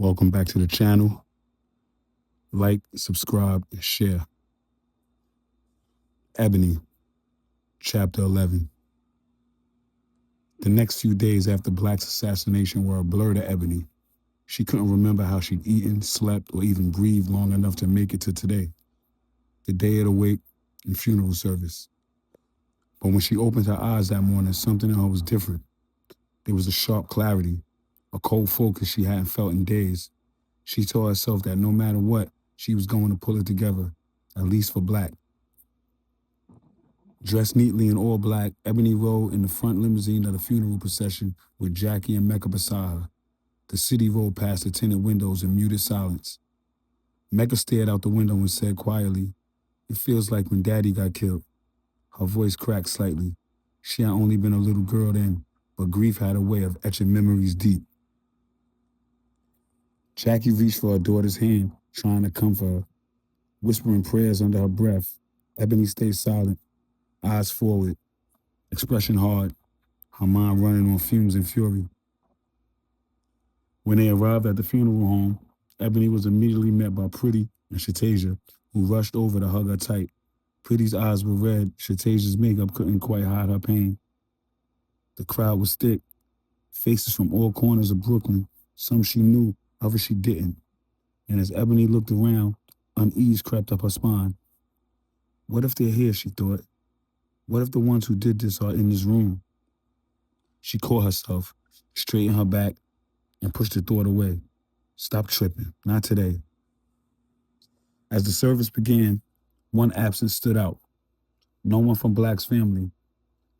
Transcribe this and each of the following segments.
Welcome back to the channel. Like, subscribe, and share. Ebony, Chapter 11. The next few days after Black's assassination were a blur to Ebony. She couldn't remember how she'd eaten, slept, or even breathed long enough to make it to today, the day of the wake and funeral service. But when she opened her eyes that morning, something in her was different. There was a sharp clarity, a cold focus she hadn't felt in days. She told herself that no matter what, she was going to pull it together, at least for Black. Dressed neatly in all black, Ebony rode in the front limousine of the funeral procession with Jackie and Mecca beside her. The city rolled past the tinted windows in muted silence. Mecca stared out the window and said quietly, "It feels like when Daddy got killed." Her voice cracked slightly. She had only been a little girl then, but grief had a way of etching memories deep. Jackie reached for her daughter's hand, trying to comfort her, whispering prayers under her breath. Ebony stayed silent, eyes forward, expression hard, her mind running on fumes and fury. When they arrived at the funeral home, Ebony was immediately met by Pretty and Shatasia, who rushed over to hug her tight. Pretty's eyes were red. Shatasia's makeup couldn't quite hide her pain. The crowd was thick, faces from all corners of Brooklyn. Some she knew, others she didn't. And as Ebony looked around, unease crept up her spine. What if they're here, she thought. What if the ones who did this are in this room? She caught herself, straightened her back, and pushed the thought away. Stop tripping, not today. As the service began, one absence stood out. No one from Black's family.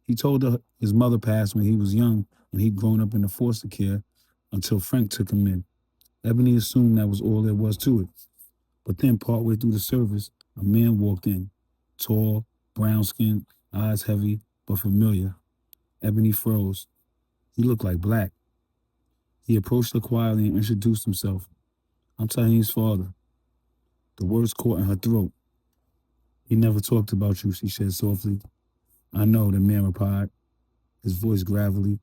He told her his mother passed when he was young and he'd grown up in the foster care until Frank took him in. Ebony assumed that was all there was to it. But then partway through the service, a man walked in. Tall, brown-skinned, eyes heavy, but familiar. Ebony froze. He looked like Black. He approached her quietly and introduced himself. "I'm Tahim's father." The words caught in her throat. "He never talked about you," she said softly. "I know," the man replied, his voice gravelly.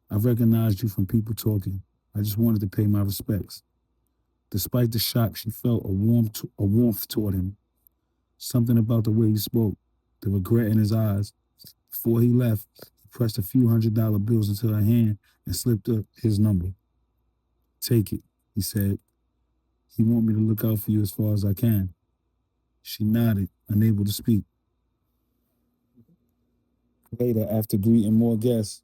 "I recognized you from people talking. I just wanted to pay my respects." Despite the shock, she felt a warmth toward him. Something about the way he spoke, the regret in his eyes. Before he left, he pressed a few $100 bills into her hand and slipped her his number. "Take it," he said. "He want me to look out for you as far as I can." She nodded, unable to speak. Later, after greeting more guests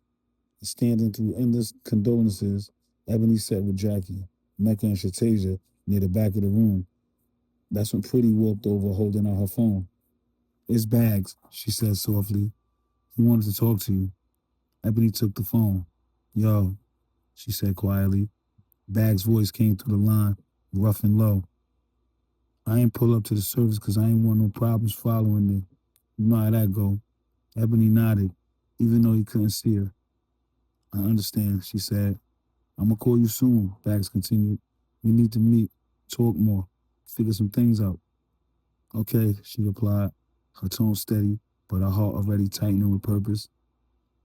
and standing through endless condolences, Ebony sat with Jackie, Mecca, and Shatasia near the back of the room. That's when Pretty walked over holding out her phone. "It's Bags," she said softly. "He wanted to talk to you." Ebony took the phone. "Yo," she said quietly. Bag's voice came through the line, rough and low. "I ain't pull up to the service because I ain't want no problems following me. You know how that go." Ebony nodded, even though he couldn't see her. "I understand," she said. "I'm gonna call you soon," Bags continued. "We need to meet, talk more, figure some things out." "Okay," she replied, her tone steady, but her heart already tightening with purpose.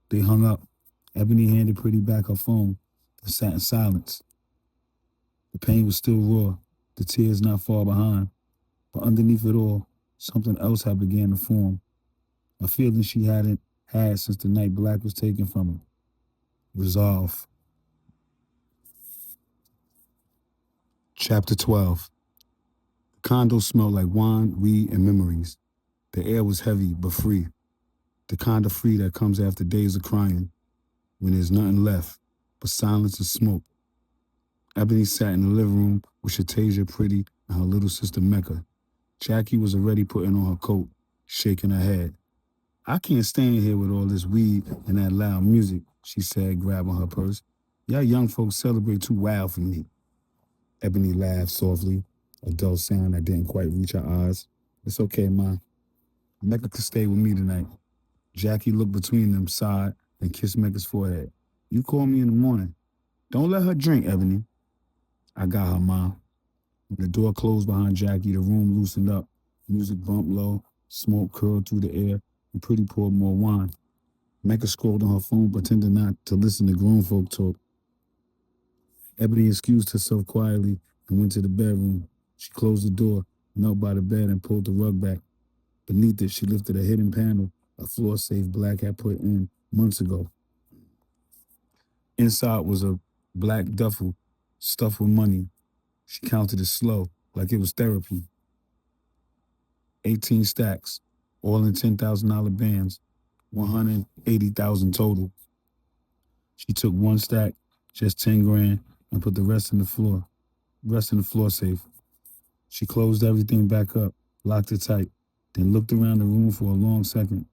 They hung up. Ebony handed Pretty back her phone and sat in silence. The pain was still raw, the tears not far behind, but underneath it all, something else had began to form. A feeling she hadn't had since the night Black was taken from her. Resolve. Chapter 12. The condo smelled like wine, weed, and memories. The air was heavy but free. The kind of free that comes after days of crying, when there's nothing left but silence and smoke. Ebony sat in the living room with Shatasia, Pretty, and her little sister Mecca. Jackie was already putting on her coat, shaking her head. "I can't stand here with all this weed and that loud music," she said, grabbing her purse. "Y'all young folks celebrate too wild for me." Ebony laughed softly, a dull sound that didn't quite reach her eyes. "It's okay, Ma. Mecca could stay with me tonight." Jackie looked between them, sighed, and kissed Mecca's forehead. "You call me in the morning. Don't let her drink, Ebony." "I got her, Ma." When the door closed behind Jackie, the room loosened up. Music bumped low, smoke curled through the air, and Pretty poured more wine. Mecca scrolled on her phone, pretending not to listen to grown folk talk. Ebony excused herself quietly and went to the bedroom. She closed the door, knelt by the bed, and pulled the rug back. Beneath it, she lifted a hidden panel a floor safe Black had put in months ago. Inside was a black duffel stuffed with money. She counted it slow, like it was therapy. 18 stacks, all in $10,000 bands, 180,000 total. She took one stack, just 10 grand, and put the rest in the floor safe. She closed everything back up, locked it tight, then looked around the room for a long second.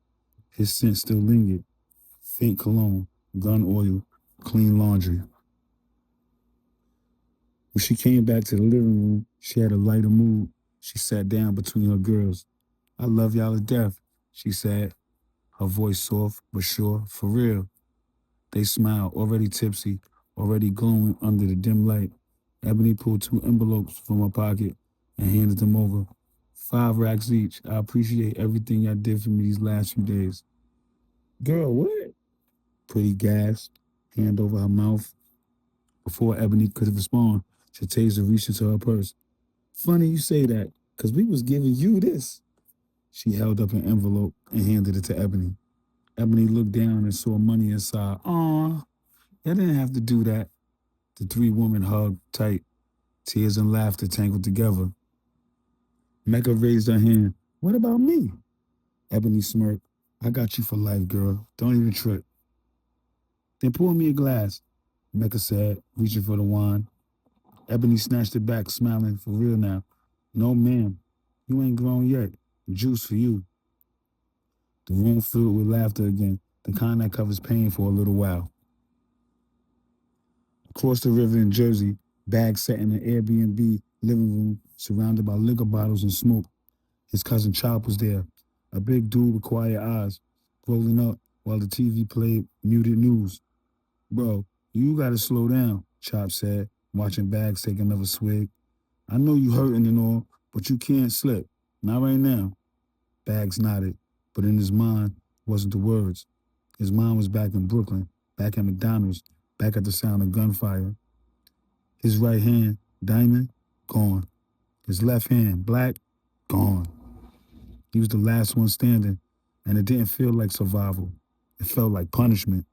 His scent still lingered. Faint cologne, gun oil, clean laundry. When she came back to the living room, she had a lighter mood. She sat down between her girls. I love y'all to death, she said, her voice soft but sure, for real. They smiled, already tipsy, already glowing under the dim light. Ebony pulled two envelopes from her pocket and handed them over. 5 racks each. I appreciate everything y'all did for me these last few days. Girl, what? Pretty gasped, hand over her mouth. Before Ebony could respond, Shateza reached into her purse. Funny you say that, because we was giving you this. She held up an envelope and handed it to Ebony. Ebony looked down and saw money inside. Aw, you didn't have to do that. The three women hugged tight, tears and laughter tangled together. Mecca raised her hand. What about me? Ebony smirked. I got you for life, girl. Don't even trip. Then pour me a glass, Mecca said, reaching for the wine. Ebony snatched it back, smiling. For real now. No, ma'am. You ain't grown yet. Juice for you. The room filled with laughter again, the kind that covers pain for a little while. Across the river in Jersey, Bag sat in an Airbnb living room surrounded by liquor bottles and smoke. His cousin Chop was there, a big dude with quiet eyes, rolling up while the TV played muted news. Bro, you gotta slow down, Chop said, watching Bags take another swig. I know you hurting and all, but you can't slip. Not right now. Bags nodded, but in his mind wasn't the words. His mind was back in Brooklyn, back at McDonald's, back at the sound of gunfire. His right hand, Diamond, gone. His left hand, Black, gone. He was the last one standing, and it didn't feel like survival. It felt like punishment.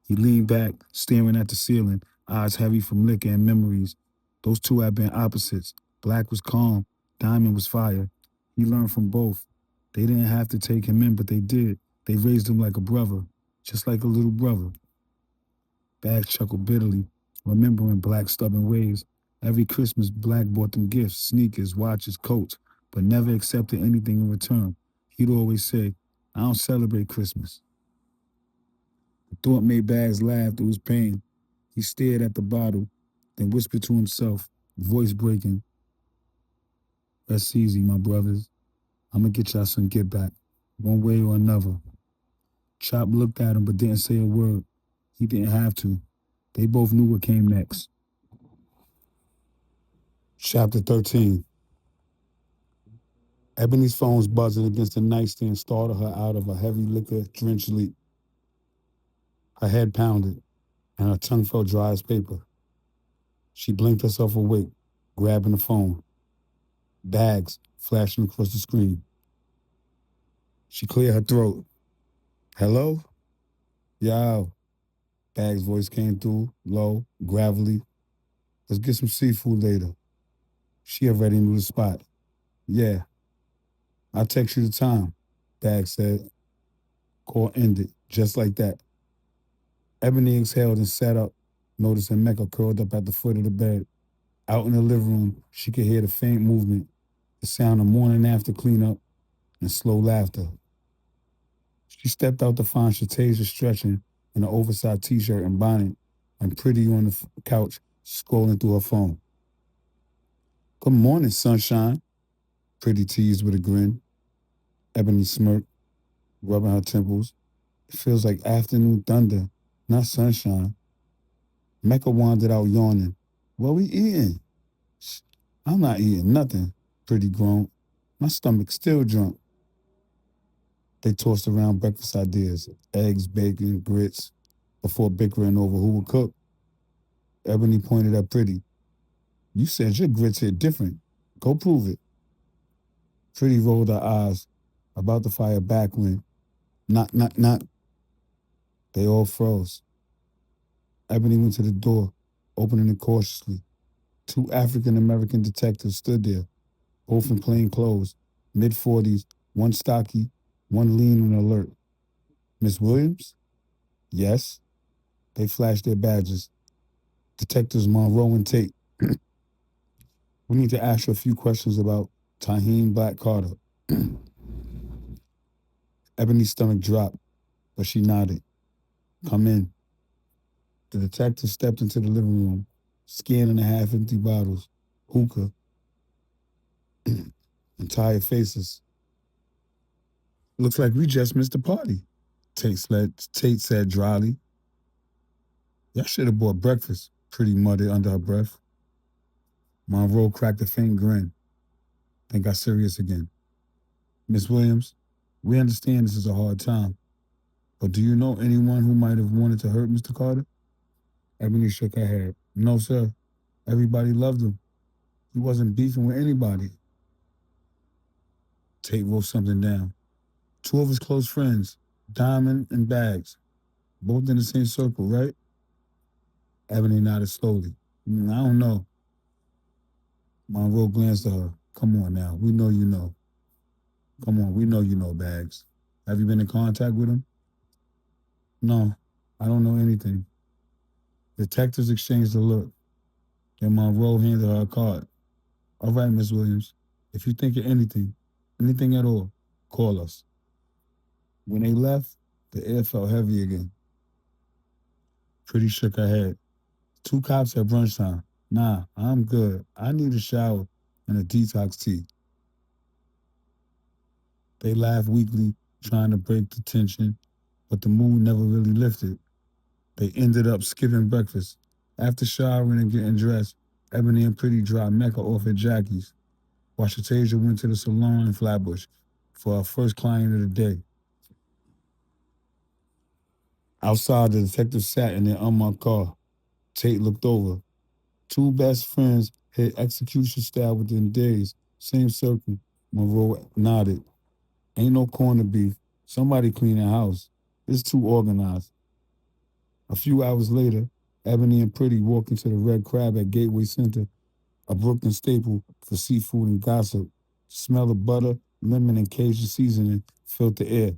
He leaned back, staring at the ceiling, eyes heavy from liquor and memories. Those two had been opposites. Black was calm, Diamond was fire. He learned from both. They didn't have to take him in, but they did. They raised him like a brother, just like a little brother. Bag chuckled bitterly, remembering Black's stubborn ways. Every Christmas, Black bought them gifts, sneakers, watches, coats, but never accepted anything in return. He'd always say, I don't celebrate Christmas. The thought made Bags laugh through his pain. He stared at the bottle, then whispered to himself, voice breaking, Rest easy, my brothers. I'm gonna get y'all some get back, one way or another. Chop looked at him but didn't say a word. He didn't have to. They both knew what came next. Chapter 13. Ebony's phone's buzzing against the nightstand startled her out of a heavy liquor-drenched sleep. Her head pounded, and her tongue felt dry as paper. She blinked herself awake, grabbing the phone. Bags flashing across the screen. She cleared her throat. Hello? Yo. Bags' voice came through, low, gravelly. Let's get some seafood later. She already knew the spot. Yeah. I'll text you the time, Bags said. Call ended, just like that. Ebony exhaled and sat up, noticing Mecca curled up at the foot of the bed. Out in the living room, she could hear the faint movement, the sound of morning after cleanup, and slow laughter. She stepped out to find Shateza stretching in an oversized t-shirt and bonnet, and Pretty on the couch scrolling through her phone. Good morning, sunshine, Pretty teased with a grin. Ebony smirked, rubbing her temples. It feels like afternoon thunder, not sunshine. Mecca wandered out yawning. What we eating? I'm not eating nothing, Pretty groaned. My stomach's still drunk. They tossed around breakfast ideas, eggs, bacon, grits, before bickering over who would cook. Ebony pointed at Pretty. You said your grits hit different. Go prove it. Pretty rolled her eyes, about to fire back when, not. They all froze. Ebony went to the door, opening it cautiously. Two African American detectives stood there, both in plain clothes, mid-40s, one stocky, one lean and alert. Miss Williams? Yes. They flashed their badges. Detectives Monroe and Tate. We need to ask you a few questions about Taheen Black Carter. Ebony's stomach dropped, but she nodded. Come in. The detective stepped into the living room, scanning the half-empty bottles, hookah, and tired faces. Looks like we just missed the party, Tate said dryly. Y'all should have bought breakfast, Pretty muttered under her breath. Monroe cracked a faint grin, then got serious again. Miss Williams, we understand this is a hard time, but do you know anyone who might have wanted to hurt Mr. Carter? Ebony shook her head. No, sir. Everybody loved him. He wasn't beefing with anybody. Tate wrote something down. Two of his close friends, Diamond and Bags, both in the same circle, right? Ebony nodded slowly. I don't know. Monroe glanced at her. Come on now. We know you know. Come on, we know you know Bags. Have you been in contact with him? No, I don't know anything. Detectives exchanged a look. Then Monroe handed her a card. All right, Miss Williams. If you think of anything at all, call us. When they left, the air felt heavy again. Pretty shook her head. Two cops at brunch time. Nah, I'm good. I need a shower and a detox tea. They laughed weakly, trying to break the tension, but the mood never really lifted. They ended up skipping breakfast. After showering and getting dressed, Ebony and Pretty dropped Mecca off at Jackie's, while Shatasia went to the salon in Flatbush for her first client of the day. Outside, the detective sat in their unmarked car. Tate looked over. Two best friends hit execution style within days. Same circle. Monroe nodded. Ain't no corner beef. Somebody clean the house. It's too organized. A few hours later, Ebony and Pretty walked into the Red Crab at Gateway Center, a Brooklyn staple for seafood and gossip. The smell of butter, lemon, and Cajun seasoning filled the air.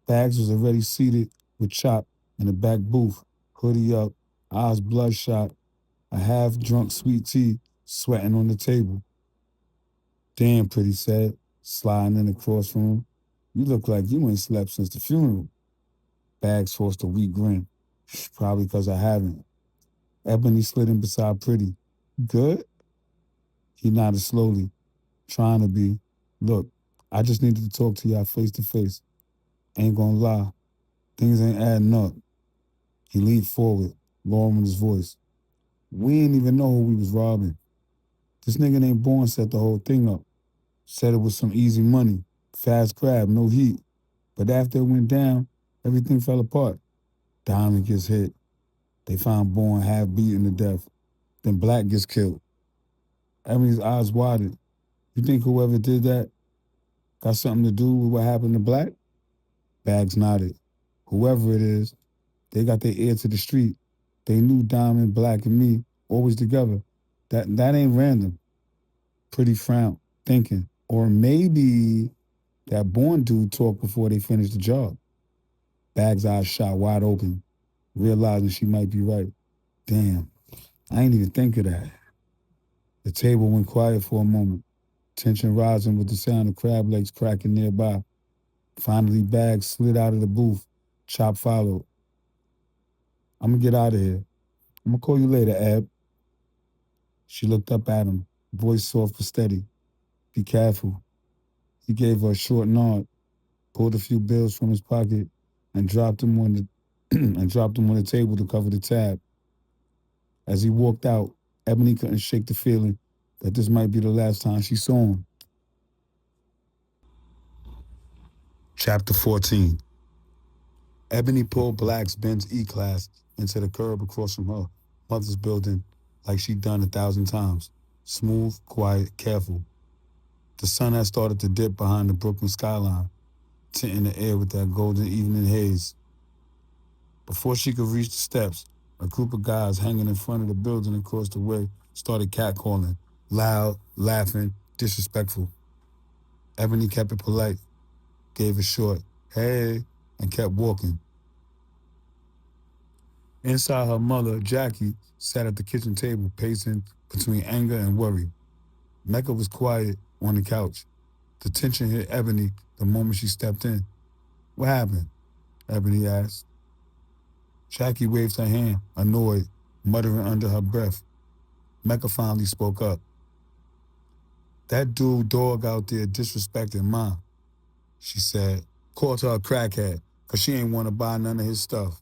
Bags was already seated with Chop in the back booth, hoodie up, eyes bloodshot, a half-drunk sweet tea sweating on the table. Damn, Pretty said, sliding in across from him. You look like you ain't slept since the funeral. Bags forced a weak grin. Probably because I haven't. Ebony slid in beside Pretty. Good? He nodded slowly, trying to be. Look, I just needed to talk to y'all face to face. Ain't gonna lie, things ain't adding up. He leaned forward, lowering his voice. We ain't even know who we was robbing. This nigga named Bourne set the whole thing up. Said it was some easy money, fast grab, no heat. But after it went down, everything fell apart. Diamond gets hit. They find Bourne half beaten to death. Then Black gets killed. Emily's eyes widened. You think whoever did that got something to do with what happened to Black? Bags nodded. Whoever it is, they got their ear to the street. They knew Diamond, Black, and me always together. That ain't random. Pretty frowned, thinking. Or maybe that Bourne dude talked before they finished the job. Bag's eyes shot wide open, realizing she might be right. Damn, I ain't even think of that. The table went quiet for a moment, tension rising with the sound of crab legs cracking nearby. Finally, Bags slid out of the booth. Chop followed. I'm gonna get out of here. I'm gonna call you later, Ab. She looked up at him, voice soft but steady. Be careful. He gave her a short nod, pulled a few bills from his pocket, and dropped them on the and dropped them on the table to cover the tab. As he walked out, Ebony couldn't shake the feeling that this might be the last time she saw him. Chapter 14. Ebony pulled Black's Benz E-Class into the curb across from her. mother's building like she'd done 1,000 times. Smooth, quiet, careful. The sun had started to dip behind the Brooklyn skyline, tinting the air with that golden evening haze. Before she could reach the steps, a group of guys hanging in front of the building across the way started catcalling, loud, laughing, disrespectful. Ebony kept it polite, gave a short, hey, and kept walking. Inside, her mother, Jackie, sat at the kitchen table, pacing between anger and worry. Mecca was quiet on the couch. The tension hit Ebony the moment she stepped in. What happened? Ebony asked. Jackie waved her hand, annoyed, muttering under her breath. Mecca finally spoke up. That dude dog out there disrespecting Mom, she said. Called her a crackhead, 'cause she ain't want to buy none of his stuff.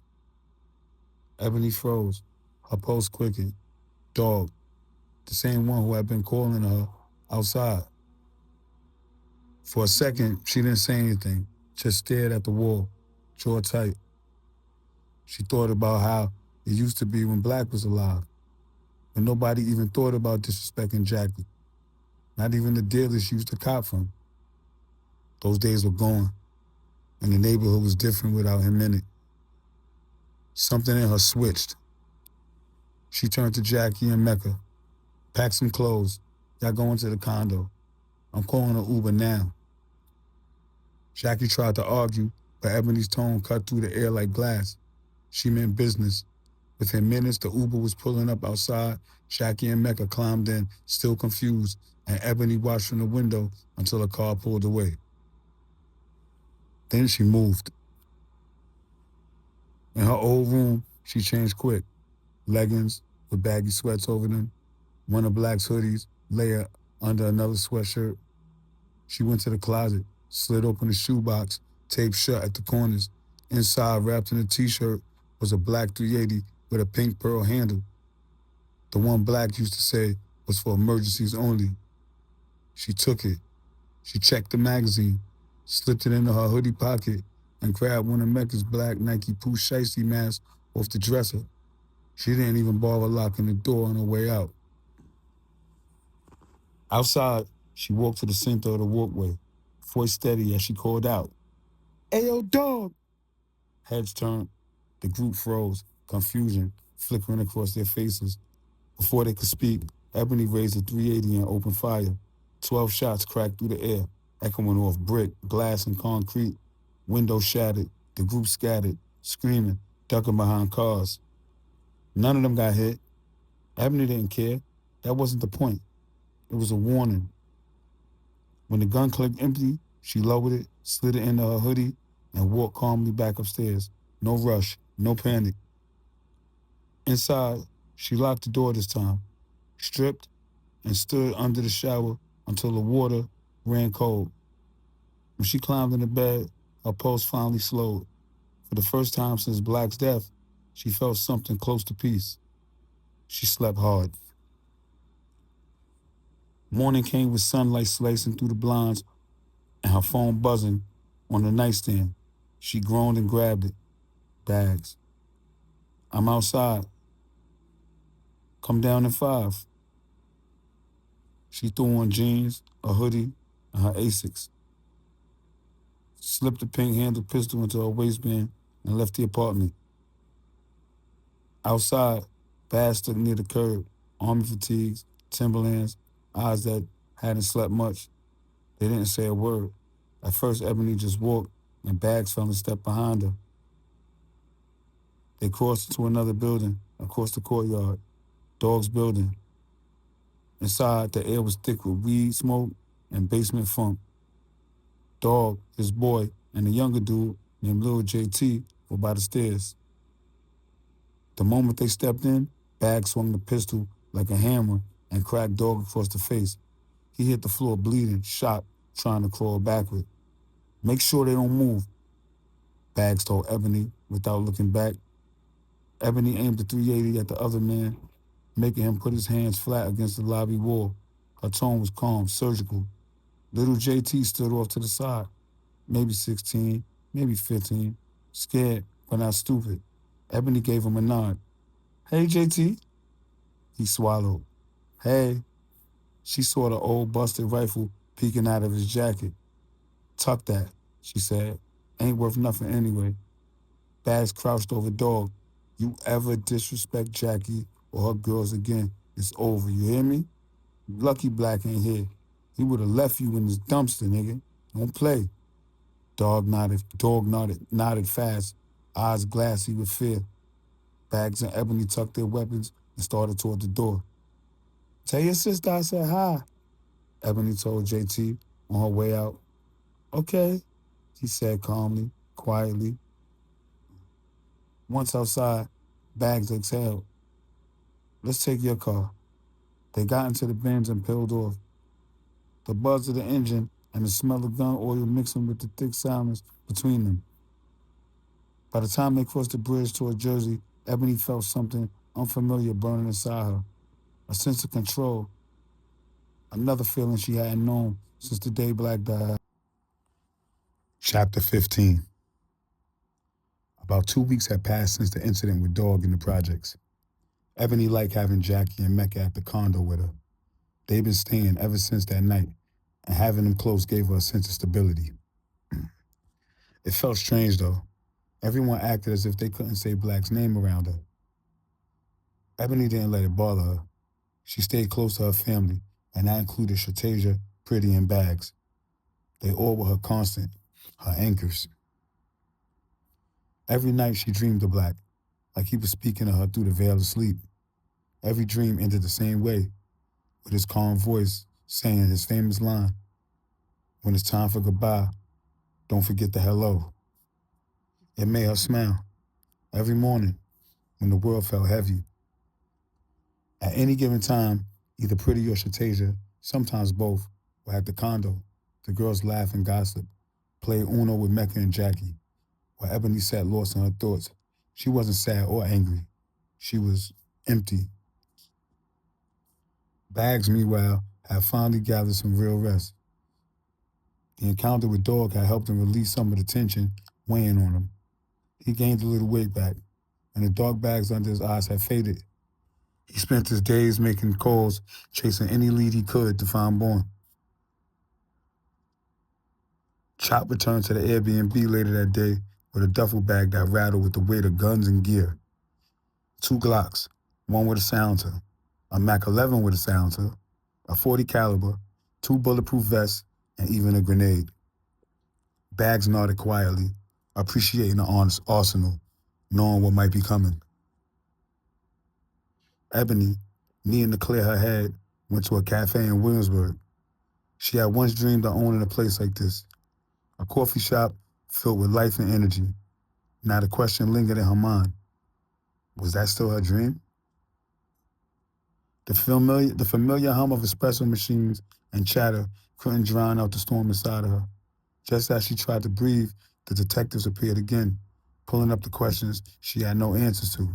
Ebony froze. Her pulse quickened. Dog, the same one who had been calling her outside. For a second, she didn't say anything, just stared at the wall, jaw tight. She thought about how it used to be when Black was alive, when nobody even thought about disrespecting Jackie, not even the dealers she used to cop from. Those days were gone, and the neighborhood was different without him in it. Something in her switched. She turned to Jackie and Mecca. Pack some clothes. Y'all going to the condo. I'm calling an Uber now. Jackie tried to argue, but Ebony's tone cut through the air like glass. She meant business. Within minutes, the Uber was pulling up outside. Jackie and Mecca climbed in, still confused, and Ebony watched from the window until the car pulled away. Then she moved. In her old room, she changed quick. Leggings with baggy sweats over them, one of Black's hoodies layered under another sweatshirt. She went to the closet, slid open the shoebox, taped shut at the corners. Inside, wrapped in a t-shirt, was a black 380 with a pink pearl handle. The one Black used to say was for emergencies only. She took it. She checked the magazine, slipped it into her hoodie pocket, and grabbed one of Mecca's black Nike Pooh Shiesty masks off the dresser. She didn't even bother locking the door on her way out. Outside, she walked to the center of the walkway, voice steady as she called out, "Ayo, dog!" Heads turned. The group froze, confusion flickering across their faces. Before they could speak, Ebony raised a 380 and opened fire. 12 shots cracked through the air, echoing off brick, glass, and concrete. Windows shattered. The group scattered, screaming, ducking behind cars. None of them got hit. Ebony didn't care. That wasn't the point. It was a warning. When the gun clicked empty, she lowered it, slid it into her hoodie, and walked calmly back upstairs. No rush, no panic. Inside, she locked the door this time, stripped, and stood under the shower until the water ran cold. When she climbed into bed, her pulse finally slowed. For the first time since Black's death, she felt something close to peace. She slept hard. Morning came with sunlight slicing through the blinds and her phone buzzing on the nightstand. She groaned and grabbed it. Bags. I'm outside. Come down in 5. She threw on jeans, a hoodie, and her Asics. Slipped the pink-handled pistol into her waistband and left the apartment. Outside, Bass stood near the curb, army fatigues, Timberlands, eyes that hadn't slept much. They didn't say a word. At first, Ebony just walked, and Bags fell a step behind her. They crossed into another building, across the courtyard, Dog's building. Inside, the air was thick with weed smoke and basement funk. Dog, his boy, and a younger dude named Lil JT were by the stairs. The moment they stepped in, Bag swung the pistol like a hammer and cracked Dog across the face. He hit the floor bleeding, shot, trying to crawl backward. Make sure they don't move, Bags told Ebony without looking back. Ebony aimed the 380 at the other man, making him put his hands flat against the lobby wall. Her tone was calm, surgical. Little JT stood off to the side, maybe 16, maybe 15, scared but not stupid. Ebony gave him a nod. Hey, JT. He swallowed. Hey, she saw the old busted rifle peeking out of his jacket. Tuck that, she said. Ain't worth nothing anyway. Bags crouched over dog. You ever disrespect Jackie or her girls again, it's over, you hear me? Lucky Black ain't here. He would have left you in his dumpster, nigga. Don't play. Dog nodded fast, eyes glassy with fear. Bags and Ebony tucked their weapons and started toward the door. Tell your sister I said hi, Ebony told JT on her way out. Okay, he said calmly, quietly. Once outside, Bags exhaled. Let's take your car. They got into the Benz and peeled off. The buzz of the engine and the smell of gun oil mixing with the thick silence between them. By the time they crossed the bridge toward Jersey, Ebony felt something unfamiliar burning inside her. A sense of control. Another feeling she hadn't known since the day Black died. Chapter 15. About 2 weeks had passed since the incident with Dog in the projects. Ebony liked having Jackie and Mecca at the condo with her. They'd been staying ever since that night, and having them close gave her a sense of stability. It felt strange, though. Everyone acted as if they couldn't say Black's name around her. Ebony didn't let it bother her. She stayed close to her family, and that included Shatasia, Pretty, and Bags. They all were her constant, her anchors. Every night she dreamed of Black, like he was speaking to her through the veil of sleep. Every dream ended the same way, with his calm voice saying his famous line, "When it's time for goodbye, don't forget the hello." It made her smile. Every morning, when the world felt heavy. At any given time, either Pretty or Shatasia, sometimes both, were at the condo. The girls laughed and gossiped, played Uno with Mecca and Jackie, while Ebony sat lost in her thoughts. She wasn't sad or angry. She was empty. Bags, meanwhile, had finally gathered some real rest. The encounter with Dog had helped him release some of the tension weighing on him. He gained a little weight back, and the dark bags under his eyes had faded. He spent his days making calls, chasing any lead he could to find Bourne. Chop returned to the Airbnb later that day with a duffel bag that rattled with the weight of guns and gear. 2 Glocks, one with a silencer, a Mac 11 with a silencer, a .40 caliber, 2 bulletproof vests, and even a grenade. Bags nodded quietly, appreciating the arsenal, knowing what might be coming. Ebony, needing to clear her head, went to a cafe in Williamsburg. She had once dreamed of owning a place like this, a coffee shop filled with life and energy. Now the question lingered in her mind. Was that still her dream? The familiar hum of espresso machines and chatter couldn't drown out the storm inside of her. Just as she tried to breathe, the detectives appeared again, pulling up the questions she had no answers to.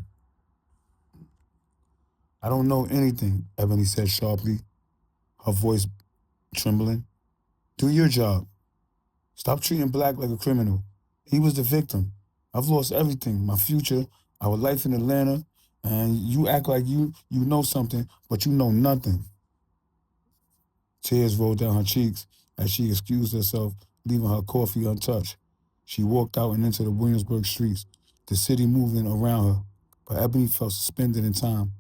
I don't know anything, Ebony said sharply, her voice trembling. Do your job. Stop treating Black like a criminal. He was the victim. I've lost everything, my future, our life in Atlanta, and you act like you know something, but you know nothing. Tears rolled down her cheeks as she excused herself, leaving her coffee untouched. She walked out and into the Williamsburg streets, the city moving around her, but Ebony felt suspended in time,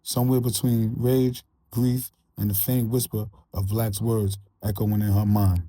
somewhere between rage, grief, and the faint whisper of Black's words echoing in her mind.